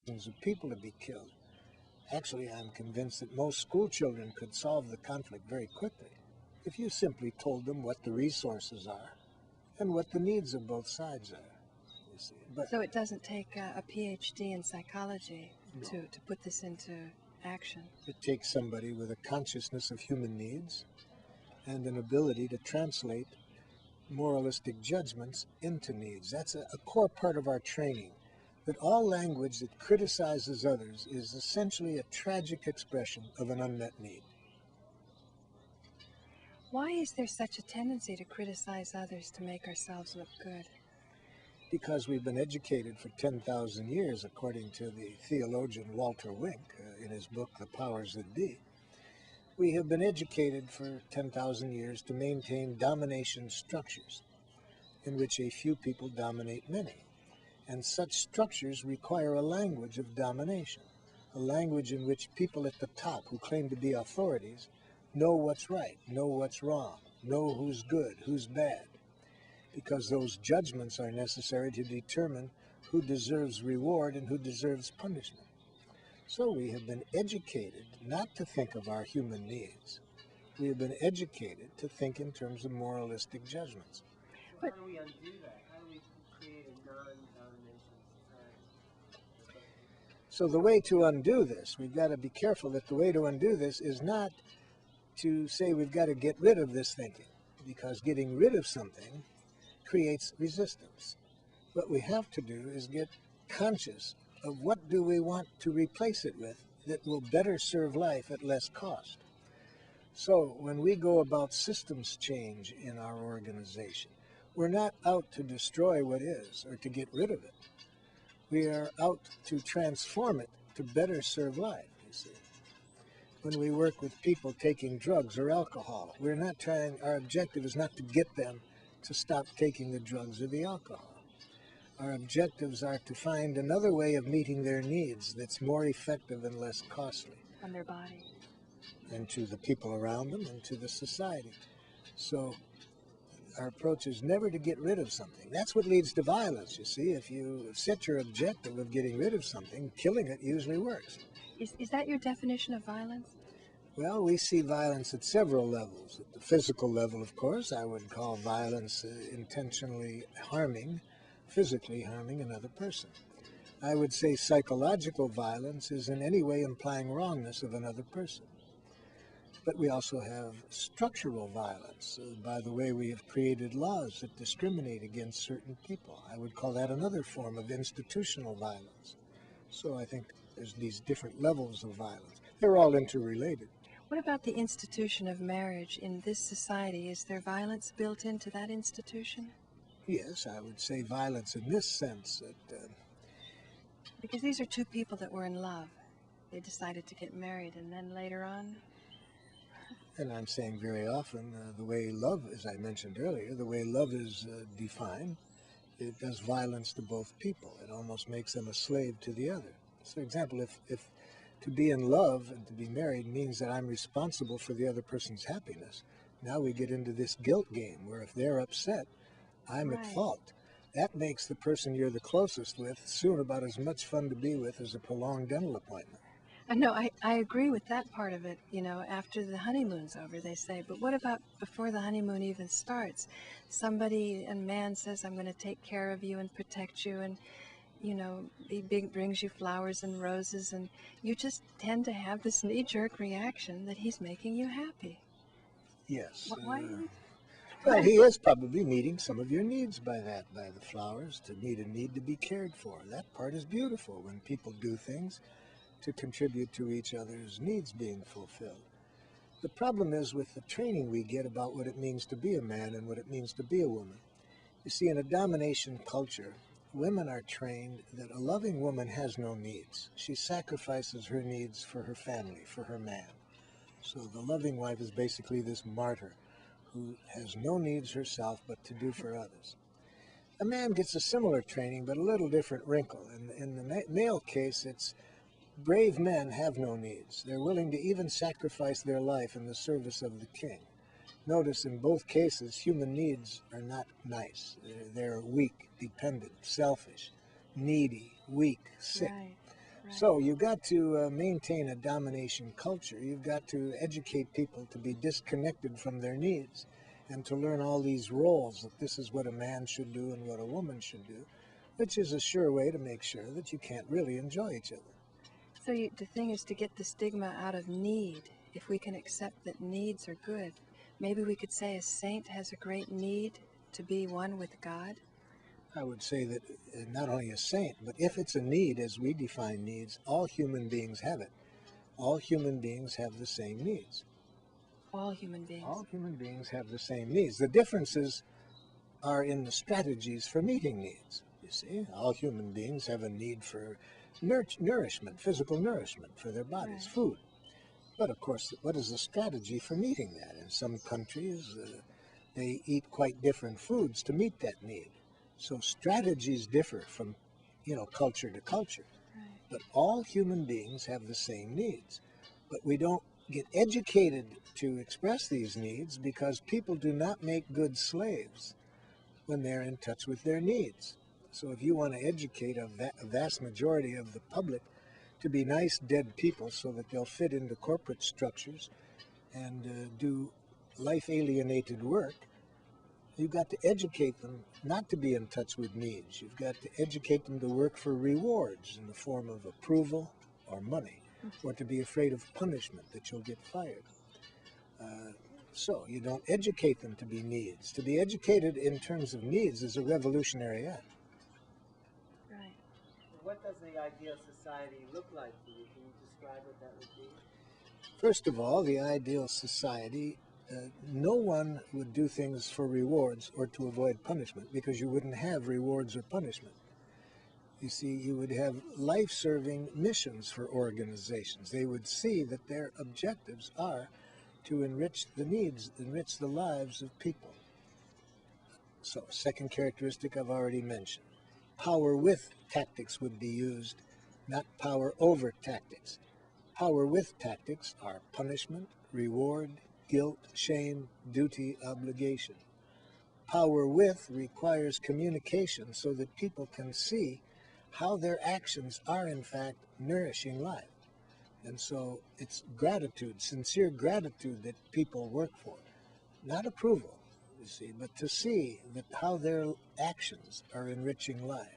of people to be killed. Actually, I'm convinced that most school children could solve the conflict very quickly if you simply told them what the resources are and what the needs of both sides are. You see. But so it doesn't take a Ph.D. in psychology no, to put this into action. it takes somebody with a consciousness of human needs and an ability to translate moralistic judgments into needs. That's a core part of our training, that all language that criticizes others is essentially a tragic expression of an unmet need. Why is there such a tendency to criticize others to make ourselves look good? Because we've been educated for 10,000 years, according to the theologian Walter Wink in his book, The Powers That Be. We have been educated for 10,000 years to maintain domination structures in which a few people dominate many. And such structures require a language of domination, a language in which people at the top who claim to be authorities know what's right, know what's wrong, know who's good, who's bad, because those judgments are necessary to determine who deserves reward and who deserves punishment. So we have been educated not to think of our human needs. We have been educated to think in terms of moralistic judgments. How do we undo that? How do we create a non-domination society? So the way to undo this, we've got to be careful that the way to undo this is not to say we've got to get rid of this thinking, because getting rid of something creates resistance. What we have to do is get conscious of what do we want to replace it with that will better serve life at less cost. So when we go about systems change in our organization, we're not out to destroy what is or to get rid of it. We are out to transform it to better serve life, you see. When we work with people taking drugs or alcohol, our objective is not to get them to stop taking the drugs or the alcohol. Our objectives are to find another way of meeting their needs that's more effective and less costly. On their body. And to the people around them and to the society. So our approach is never to get rid of something. That's what leads to violence, you see. If you set your objective of getting rid of something, killing it usually works. Is that your definition of violence? Well, we see violence at several levels. At the physical level, of course, I would call violence intentionally physically harming another person. I would say psychological violence is in any way implying wrongness of another person. But we also have structural violence by the way we have created laws that discriminate against certain people. I would call that another form of institutional violence. So I think there's these different levels of violence. They're all interrelated. What about the institution of marriage in this society? Is there violence built into that institution? Yes, I would say violence in this sense. Because these are two people that were in love. They decided to get married, and then later on... And I'm saying very often, the way love, as I mentioned earlier, the way love is defined, it does violence to both people. It almost makes them a slave to the other. So, for example, if to be in love and to be married means that I'm responsible for the other person's happiness, now we get into this guilt game where if they're upset, I'm at fault. That makes the person you're the closest with soon about as much fun to be with as a prolonged dental appointment. No, I agree with that part of it. You know, after the honeymoon's over, they say, but what about before the honeymoon even starts? Somebody, a man says, I'm going to take care of you and protect you, and, you know, he brings you flowers and roses, and you just tend to have this knee-jerk reaction that he's making you happy. Yes. Why? Well, he is probably meeting some of your needs by the flowers, to meet a need to be cared for. That part is beautiful when people do things to contribute to each other's needs being fulfilled. The problem is with the training we get about what it means to be a man and what it means to be a woman. You see, in a domination culture, women are trained that a loving woman has no needs. She sacrifices her needs for her family, for her man. So the loving wife is basically this martyr who has no needs herself but to do for others. A man gets a similar training, but a little different wrinkle. In the male case, it's brave men have no needs. They're willing to even sacrifice their life in the service of the king. Notice in both cases, human needs are not nice. They're weak, dependent, selfish, needy, weak, sick. Right. So you've got to maintain a domination culture. You've got to educate people to be disconnected from their needs and to learn all these roles, that this is what a man should do and what a woman should do, which is a sure way to make sure that you can't really enjoy each other. So the thing is to get the stigma out of need. If we can accept that needs are good, maybe we could say a saint has a great need to be one with God. I would say that not only a saint, but if it's a need as we define needs, all human beings have it. All human beings have the same needs. All human beings. All human beings have the same needs. The differences are in the strategies for meeting needs. You see, all human beings have a need for nourishment, physical nourishment for their bodies, Right. food. But of course, what is the strategy for meeting that? In some countries, they eat quite different foods to meet that need. So strategies differ from, culture to culture. Right. But all human beings have the same needs. But we don't get educated to express these needs because people do not make good slaves when they're in touch with their needs. So if you want to educate a vast majority of the public to be nice, dead people so that they'll fit into corporate structures and do life-alienated work, you've got to educate them not to be in touch with needs. You've got to educate them to work for rewards in the form of approval or money, or to be afraid of punishment, that you'll get fired. So you don't educate them to be needs. To be educated in terms of needs is a revolutionary act. Right. What does the ideal society look like to you? Can you describe what that would be? First of all, the ideal society, no one would do things for rewards or to avoid punishment, because you wouldn't have rewards or punishment. You see, you would have life-serving missions for organizations. They would see that their objectives are to enrich the needs, enrich the lives of people. So, second characteristic I've already mentioned. Power with tactics would be used, not power over tactics. Power with tactics are punishment, reward, guilt, shame, duty, obligation. Power with requires communication so that people can see how their actions are in fact nourishing life. And so it's gratitude, sincere gratitude that people work for, not approval, you see, but to see that how their actions are enriching life.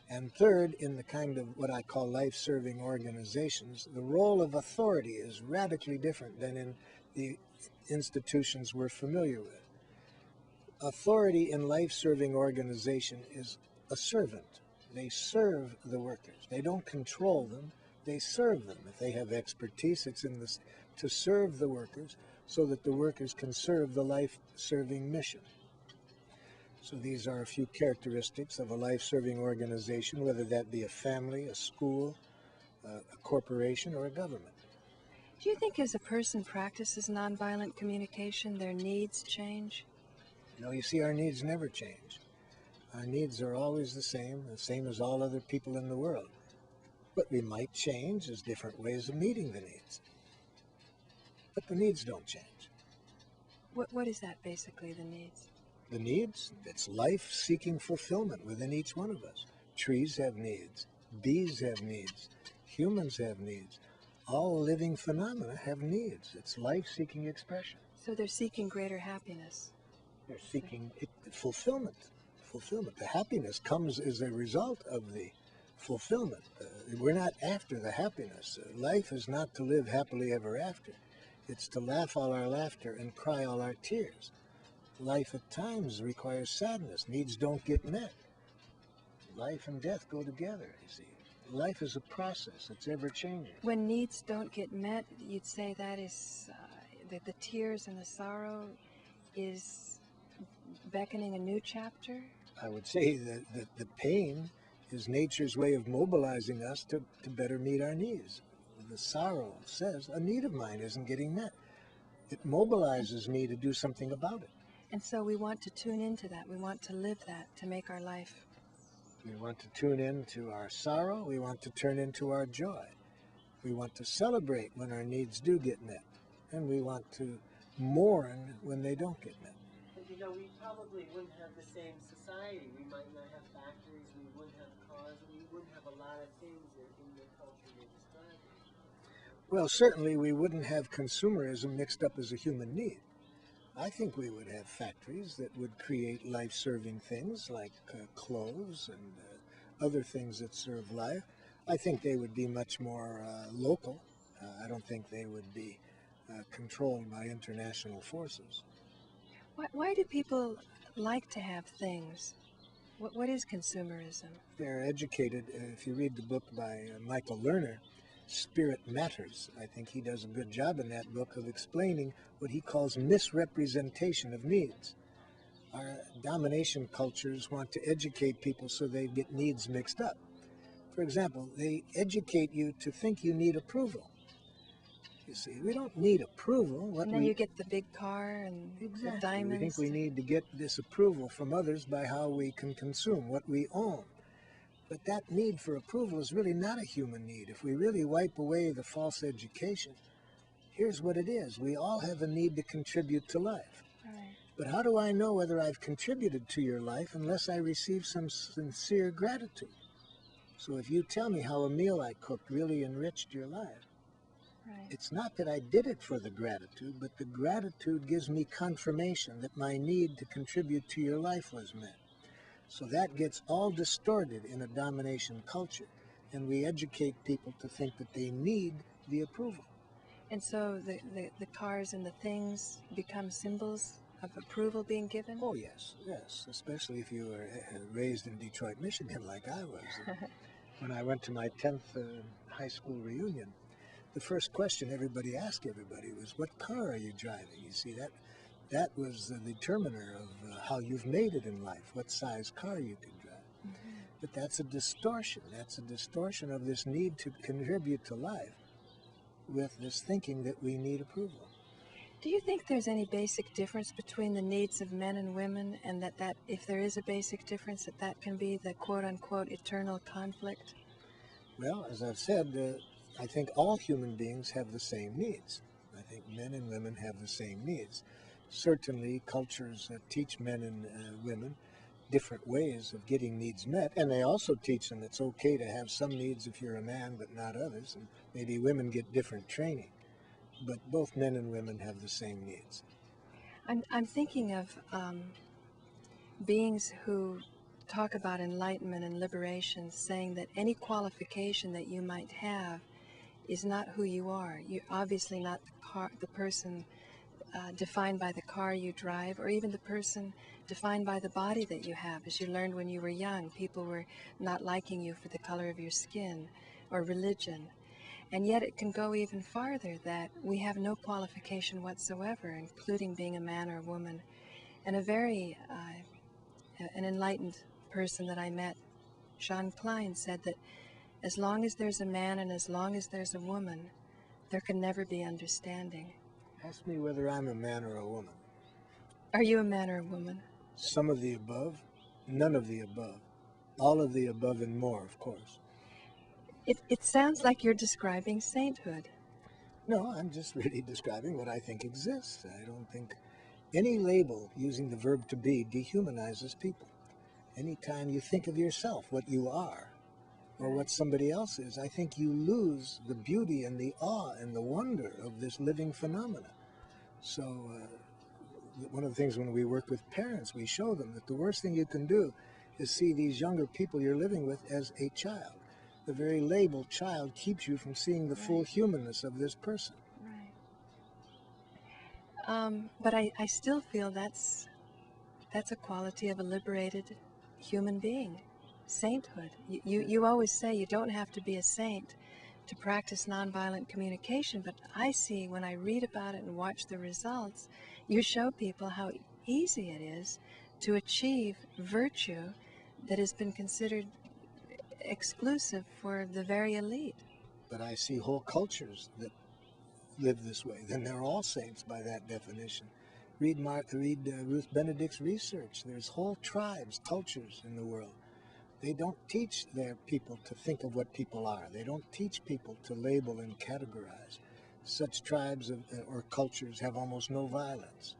And third, in the kind of what I call life-serving organizations, the role of authority is radically different than in the institutions we're familiar with. Authority in life-serving organization is a servant. They serve the workers. They don't control them. They serve them. If they have expertise, it's in this to serve the workers so that the workers can serve the life-serving mission. So these are a few characteristics of a life-serving organization, whether that be a family, a school, a corporation, or a government. Do you think as a person practices nonviolent communication, their needs change? No, you see, our needs never change. Our needs are always the same as all other people in the world. What we might change is different ways of meeting the needs. But the needs don't change. What is that basically, the needs? The needs, it's life-seeking fulfillment within each one of us. Trees have needs. Bees have needs. Humans have needs. All living phenomena have needs. It's life-seeking expression. So they're seeking greater happiness. They're seeking fulfillment. Fulfillment. The happiness comes as a result of the fulfillment. We're not after the happiness. Life is not to live happily ever after. It's to laugh all our laughter and cry all our tears. Life at times requires sadness. Needs don't get met. Life and death go together, you see. Life is a process. It's ever-changing. When needs don't get met, you'd say that is that the tears and the sorrow is beckoning a new chapter? I would say that the pain is nature's way of mobilizing us to better meet our needs. The sorrow says, a need of mine isn't getting met. It mobilizes me to do something about it. And so we want to tune into that. We want to live that to make our life. We want to tune into our sorrow. We want to turn into our joy. We want to celebrate when our needs do get met. And we want to mourn when they don't get met. But we probably wouldn't have the same society. We might not have factories. We wouldn't have laws, and we wouldn't have a lot of things in the culture you're describing. Well, certainly we wouldn't have consumerism mixed up as a human need. I think we would have factories that would create life-serving things like clothes and other things that serve life. I think they would be much more local. I don't think they would be controlled by international forces. Why do people like to have things? What is consumerism? They're educated. If you read the book by Michael Lerner, Spirit Matters, I think he does a good job in that book of explaining what he calls misrepresentation of needs. Our domination cultures want to educate people so they get needs mixed up. For example, they educate you to think you need approval. You see, we don't need approval. And then you get the big car and exactly. the diamonds. We think we need to get this approval from others by how we can consume, what we own. But that need for approval is really not a human need. If we really wipe away the false education, here's what it is. We all have a need to contribute to life. Right. But how do I know whether I've contributed to your life unless I receive some sincere gratitude? So if you tell me how a meal I cooked really enriched your life, right. It's not that I did it for the gratitude, but the gratitude gives me confirmation that my need to contribute to your life was met. So that gets all distorted in a domination culture, and we educate people to think that they need the approval. And so the cars and the things become symbols of approval being given? Oh, yes, yes, especially if you were raised in Detroit, Michigan, like I was. When I went to my 10th high school reunion, the first question everybody asked everybody was, what car are you driving? You see, that was the determiner of how you've made it in life, what size car you can drive. Mm-hmm. But that's a distortion. That's a distortion of this need to contribute to life with this thinking that we need approval. Do you think there's any basic difference between the needs of men and women, and that if there is a basic difference, that can be the quote-unquote eternal conflict? Well, as I've said, I think all human beings have the same needs. I think men and women have the same needs. Certainly, cultures teach men and women different ways of getting needs met, and they also teach them it's okay to have some needs if you're a man, but not others, and maybe women get different training. But both men and women have the same needs. I'm thinking of beings who talk about enlightenment and liberation, saying that any qualification that you might have is not who you are. You're obviously not the person defined by the car you drive, or even the person defined by the body that you have. As you learned when you were young, people were not liking you for the color of your skin or religion. And yet it can go even farther, that we have no qualification whatsoever, including being a man or a woman. And a very an enlightened person that I met, Sean Klein, said that as long as there's a man and as long as there's a woman, there can never be understanding. Ask me whether I'm a man or a woman. Are you a man or a woman? Some of the above, none of the above. All of the above and more, of course. It sounds like you're describing sainthood. No, I'm just really describing what I think exists. I don't think any label using the verb to be dehumanizes people. Anytime you think of yourself, what you are, or what somebody else is, I think you lose the beauty and the awe and the wonder of this living phenomena. So one of the things when we work with parents, we show them that the worst thing you can do is see these younger people you're living with as a child. The very label child keeps you from seeing the full humanness of this person. Right. But I still feel that's a quality of a liberated human being. Sainthood. You always say you don't have to be a saint to practice nonviolent communication, but I see when I read about it and watch the results, you show people how easy it is to achieve virtue that has been considered exclusive for the very elite. But I see whole cultures that live this way. Then they're all saints by that definition. Read Ruth Benedict's research. There's whole tribes, cultures in the world. They don't teach their people to think of what people are. They don't teach people to label and categorize. Such tribes or cultures have almost no violence.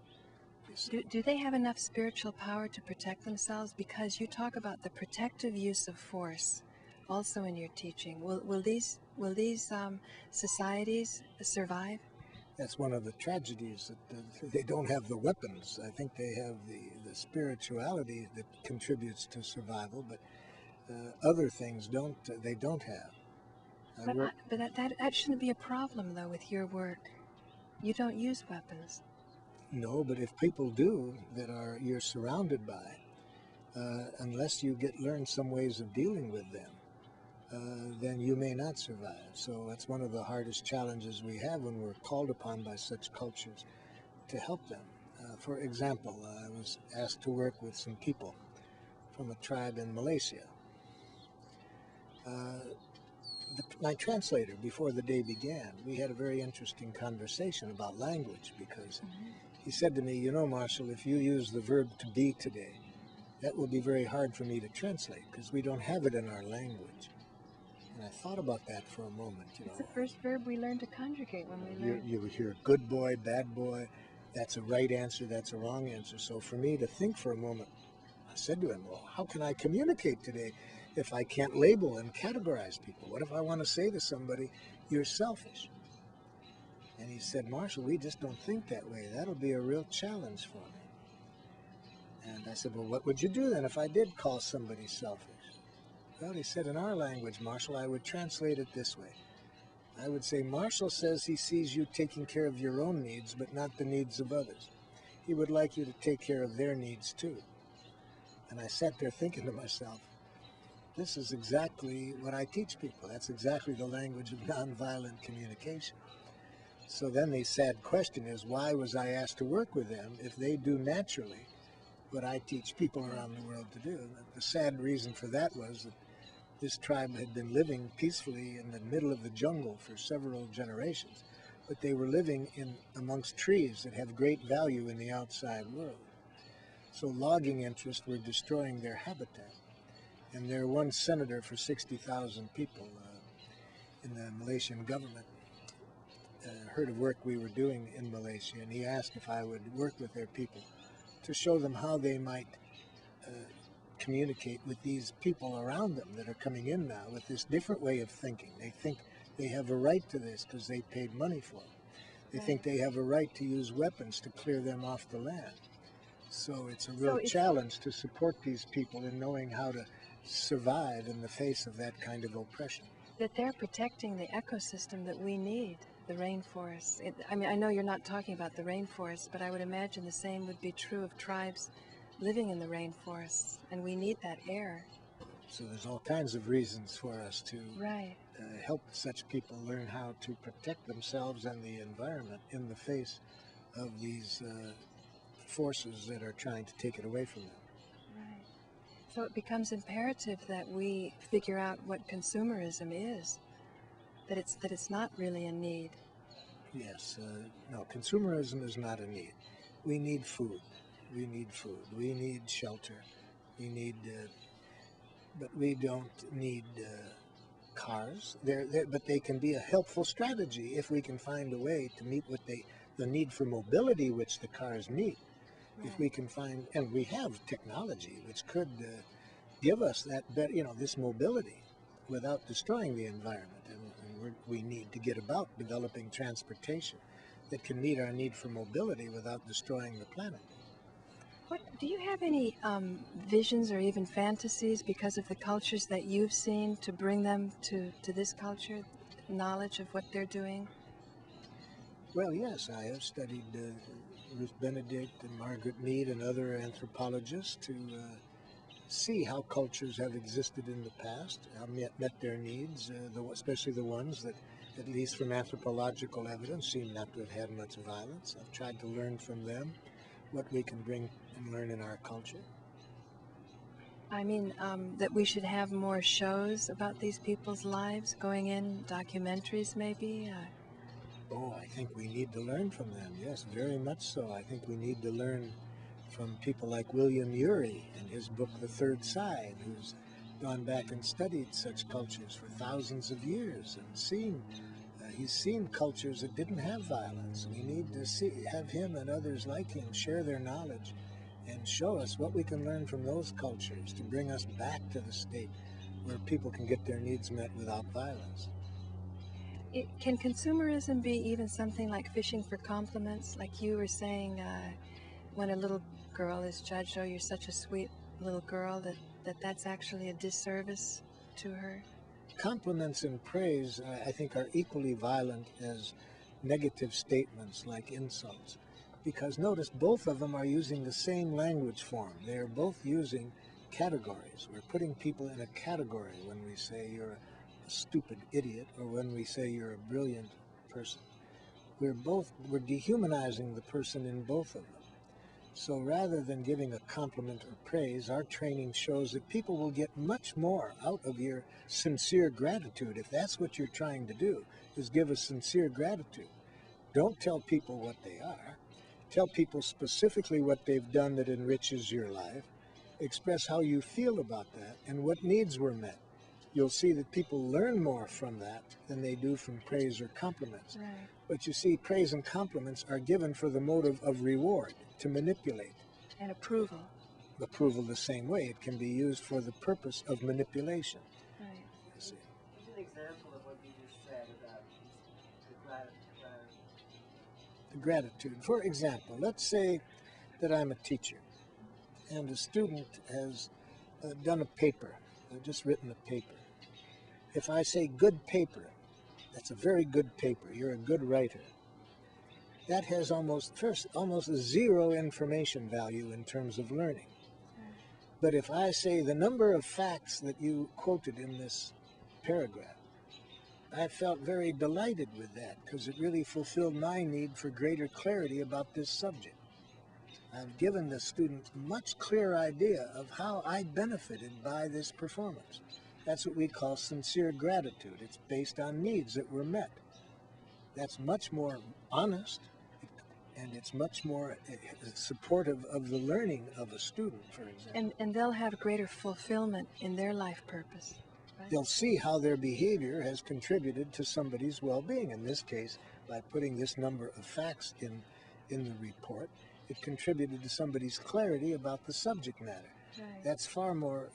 Do they have enough spiritual power to protect themselves? Because you talk about the protective use of force also in your teaching. Will these societies survive? That's one of the tragedies, that they don't have the weapons. I think they have the spirituality that contributes to survival, but other things they don't have. But that shouldn't be a problem, though, with your work. You don't use weapons. No, but if people do, you're surrounded by, unless you learn some ways of dealing with them, then you may not survive. So that's one of the hardest challenges we have when we're called upon by such cultures to help them. For example, I was asked to work with some people from a tribe in Malaysia. My translator, before the day began, we had a very interesting conversation about language, because he said to me, you know, Marshall, if you use the verb to be today, that will be very hard for me to translate, because we don't have it in our language. And I thought about that for a moment. It's the first verb we learn to conjugate when we learn. You hear good boy, bad boy, that's a right answer, that's a wrong answer. So for me to think for a moment, I said to him, well, how can I communicate today if I can't label and categorize people? What if I want to say to somebody, you're selfish? And he said, Marshall, we just don't think that way. That'll be a real challenge for me. And I said, well, what would you do then if I did call somebody selfish? Well, he said, in our language, Marshall, I would translate it this way. I would say, Marshall says he sees you taking care of your own needs, but not the needs of others. He would like you to take care of their needs too. And I sat there thinking to myself, this is exactly what I teach people. That's exactly the language of nonviolent communication. So then the sad question is, why was I asked to work with them if they do naturally what I teach people around the world to do? And the sad reason for that was that this tribe had been living peacefully in the middle of the jungle for several generations, but they were living amongst trees that have great value in the outside world. So logging interests were destroying their habitat. And their one senator for 60,000 people in the Malaysian government heard of work we were doing in Malaysia, and he asked if I would work with their people to show them how they might communicate with these people around them that are coming in now with this different way of thinking. They think they have a right to this because they paid money for it. They think they have a right to use weapons to clear them off the land. So it's a real challenge to support these people in knowing how to survive in the face of that kind of oppression. That they're protecting the ecosystem that we need, the rainforest. I mean, I know you're not talking about the rainforest, but I would imagine the same would be true of tribes living in the rainforests, and we need that air. So there's all kinds of reasons for us to help such people learn how to protect themselves and the environment in the face of these forces that are trying to take it away from them. Right. So it becomes imperative that we figure out what consumerism is, that it's not really a need. Yes. No, consumerism is not a need. We need food. We need food. We need shelter. We need, but we don't need cars. But they can be a helpful strategy if we can find a way to meet the need for mobility which the cars meet. If we can find, and we have technology which could give us that, this mobility without destroying the environment. And we need to get about developing transportation that can meet our need for mobility without destroying the planet. Do you have any visions or even fantasies because of the cultures that you've seen to bring them to this culture, knowledge of what they're doing? Well, yes, I have studied Ruth Benedict and Margaret Mead and other anthropologists to see how cultures have existed in the past, how met their needs, especially the ones that, at least from anthropological evidence, seem not to have had much violence. I've tried to learn from them what we can bring and learn in our culture. I mean, that we should have more shows about these people's lives, going in, documentaries maybe? Oh, I think we need to learn from them, yes, very much so. I think we need to learn from people like William Ury in his book, The Third Side, who's gone back and studied such cultures for thousands of years and he's seen cultures that didn't have violence. We need to have him and others like him share their knowledge and show us what we can learn from those cultures to bring us back to the state where people can get their needs met without violence. Can consumerism be even something like fishing for compliments? Like you were saying, when a little girl is judged, oh, you're such a sweet little girl, that's actually a disservice to her? Compliments and praise, I think, are equally violent as negative statements like insults. Because notice, both of them are using the same language form. They are both using categories. We're putting people in a category when we say you're a stupid idiot or when we say you're a brilliant person. We're dehumanizing the person in both of them. So rather than giving a compliment or praise, our training shows that people will get much more out of your sincere gratitude. If that's what you're trying to do, is give a sincere gratitude. Don't tell people what they are. Tell people specifically what they've done that enriches your life. Express how you feel about that and what needs were met. You'll see that people learn more from that than they do from praise or compliments. Right. But you see, praise and compliments are given for the motive of reward, to manipulate. And approval. Approval the same way. It can be used for the purpose of manipulation. Right. You see. Give an example of what you just said about the gratitude. The gratitude. For example, let's say that I'm a teacher and a student has done a paper, just written a paper. If I say good paper, that's a very good paper, you're a good writer, that has almost zero information value in terms of learning. But if I say the number of facts that you quoted in this paragraph, I felt very delighted with that because it really fulfilled my need for greater clarity about this subject. I've given the student a much clearer idea of how I benefited by this performance. That's what we call sincere gratitude. It's based on needs that were met. That's much more honest, and it's much more supportive of the learning of a student, for example. And they'll have greater fulfillment in their life purpose. Right? They'll see how their behavior has contributed to somebody's well-being. In this case, by putting this number of facts in the report, it contributed to somebody's clarity about the subject matter. Right. That's far more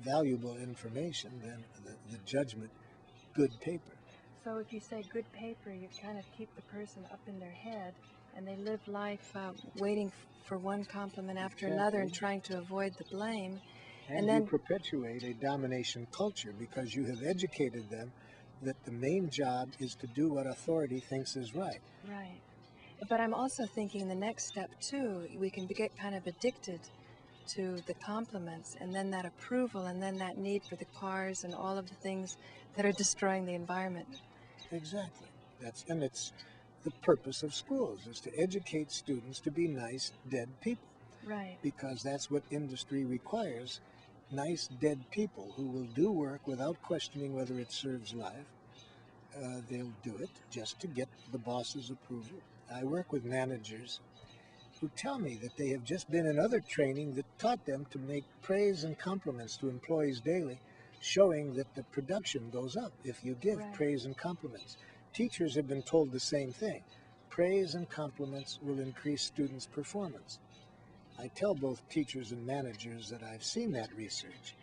valuable information than the judgment, good paper. So if you say good paper, you kind of keep the person up in their head, and they live life waiting for one compliment after another and trying to avoid the blame. And then you perpetuate a domination culture because you have educated them that the main job is to do what authority thinks is right. Right. But I'm also thinking the next step, too, we can get kind of addicted to the compliments and then that approval and then that need for the cars and all of the things that are destroying the environment. Exactly. And it's the purpose of schools, is to educate students to be nice, dead people. Right. Because that's what industry requires, nice, dead people who will do work without questioning whether it serves life. They'll do it just to get the boss's approval. I work with managers who tell me that they have just been in other training that taught them to make praise and compliments to employees daily, showing that the production goes up if you give praise and compliments. Teachers have been told the same thing. Praise and compliments will increase students' performance. I tell both teachers and managers that I've seen that research,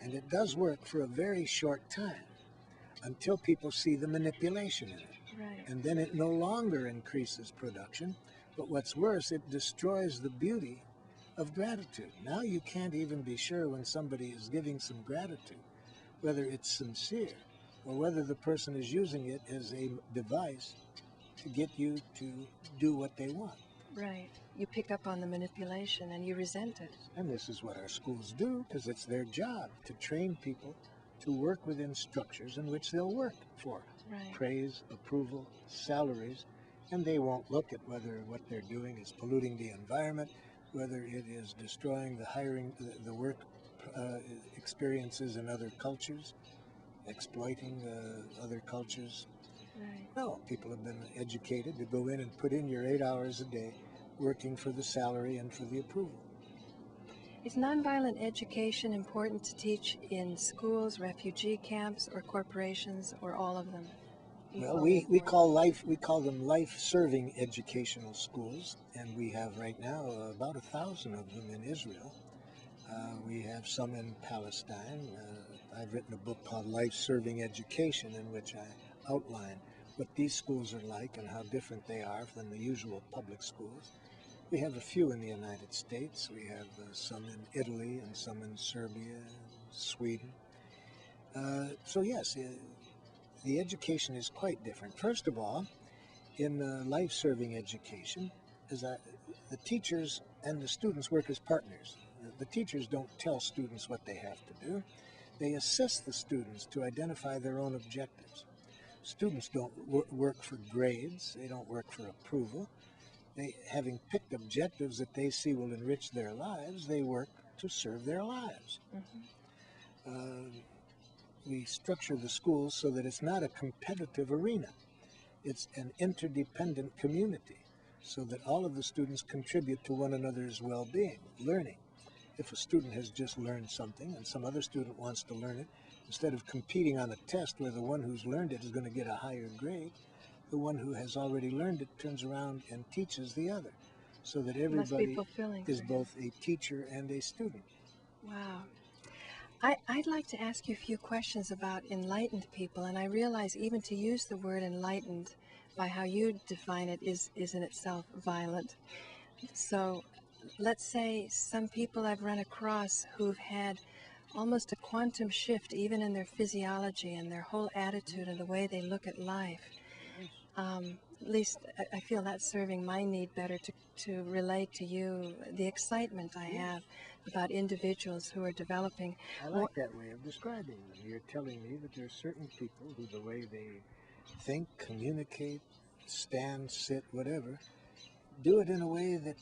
and it does work for a very short time until people see the manipulation in it. Right. And then it no longer increases production, but what's worse, it destroys the beauty of gratitude. Now you can't even be sure when somebody is giving some gratitude, whether it's sincere or whether the person is using it as a device to get you to do what they want. Right. You pick up on the manipulation and you resent it. And this is what our schools do, because it's their job to train people to work within structures in which they'll work for praise, approval, salaries, and they won't look at whether what they're doing is polluting the environment, whether it is destroying the work experiences in other cultures, exploiting other cultures. Right. No, people have been educated to go in and put in your 8 hours a day working for the salary and for the approval. Is nonviolent education important to teach in schools, refugee camps, or corporations, or all of them? Well, we call them life-serving educational schools, and we have right now about 1,000 of them in Israel. We have some in Palestine. I've written a book called Life-Serving Education, in which I outline what these schools are like and how different they are than the usual public schools. We have a few in the United States. We have some in Italy and some in Serbia, Sweden. So yes, the education is quite different. First of all, in life-serving education, the teachers and the students work as partners. The teachers don't tell students what they have to do. They assist the students to identify their own objectives. Students don't work for grades. They don't work for approval. Having picked objectives that they see will enrich their lives, they work to serve their lives. We structure the schools so that it's not a competitive arena. It's an interdependent community, so that all of the students contribute to one another's well-being, learning. If a student has just learned something and some other student wants to learn it, instead of competing on a test where the one who's learned it is going to get a higher grade, the one who has already learned it turns around and teaches the other, so that everybody is both a teacher and a student. Wow. I'd like to ask you a few questions about enlightened people, and I realize even to use the word enlightened by how you define it is in itself violent. So let's say some people I've run across who've had almost a quantum shift even in their physiology and their whole attitude and the way they look at life. At least I feel that's serving my need better to relate to you the excitement I have about individuals who are developing. I like that way of describing them. You're telling me that there are certain people who the way they think, communicate, stand, sit, whatever, do it in a way that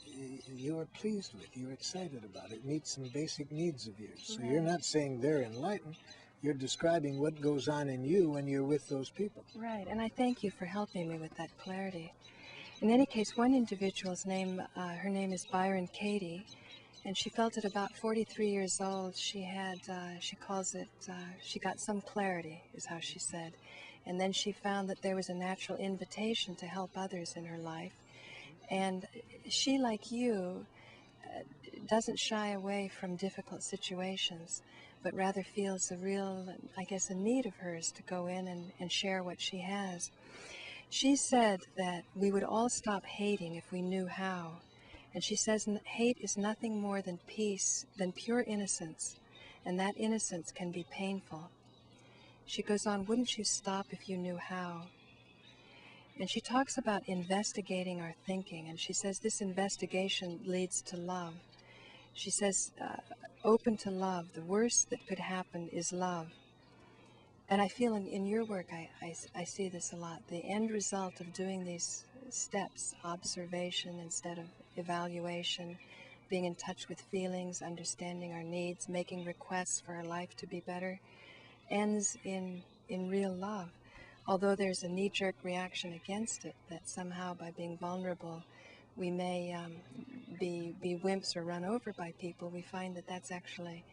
you are pleased with, you're excited about it, meets some basic needs of yours. So you're not saying they're enlightened, you're describing what goes on in you when you're with those people. Right, and I thank you for helping me with that clarity. In any case, one individual's name, her name is Byron Katie, and she felt at about 43 years old, she had, she calls it, she got some clarity, is how she said. And then she found that there was a natural invitation to help others in her life. And she, like you, doesn't shy away from difficult situations, but rather feels a real, I guess, a need of hers to go in and share what she has. She said that we would all stop hating if we knew how. And she says hate is nothing more than peace, than pure innocence, and that innocence can be painful. She goes on, wouldn't you stop if you knew how? And she talks about investigating our thinking, and she says this investigation leads to love. She says, open to love. The worst that could happen is love. And I feel in your work, I see this a lot. The end result of doing these steps, observation instead of evaluation, being in touch with feelings, understanding our needs, making requests for our life to be better, ends in real love. Although there's a knee-jerk reaction against it, that somehow by being vulnerable, we may be wimps or run over by people, we find that that's actually